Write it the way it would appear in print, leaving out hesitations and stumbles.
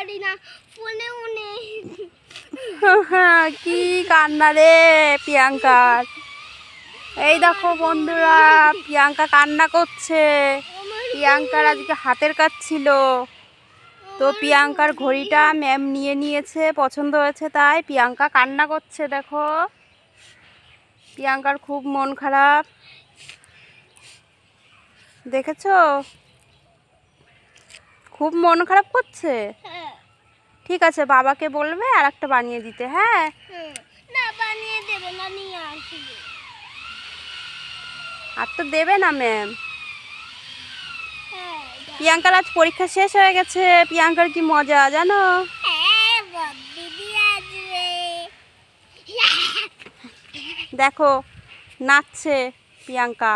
পারি না, ফোনেও নেই। কি কান্না রে প্রিয়াঙ্কার। এই দেখো বন্ধুরা, প্রিয়াঙ্কা কান্না করছে। প্রিয়াঙ্কার আজকে হাতের কাজ ছিল, তো প্রিয়াঙ্কার ঘড়িটা ম্যাম নিয়ে নিয়েছে, পছন্দ হয়েছে তাই প্রিয়াঙ্কা কান্না করছে। দেখো প্রিয়াঙ্কার খুব মন খারাপ, দেখেছো? খুব মন খারাপ করছে। ঠিক আছে, বাবাকে বলবে আর একটা বানিয়ে দিতে। হ্যাঁ, না বানিয়ে দেবে না, নিয়ে আসবে। আর তো দেবে না ম্যাম। প্রিয়াঙ্কার আজ পরীক্ষা শেষ হয়ে গেছে। প্রিয়াঙ্কার কি মজা জানো? দিদি আসবে। দেখো নাচছে প্রিয়াঙ্কা।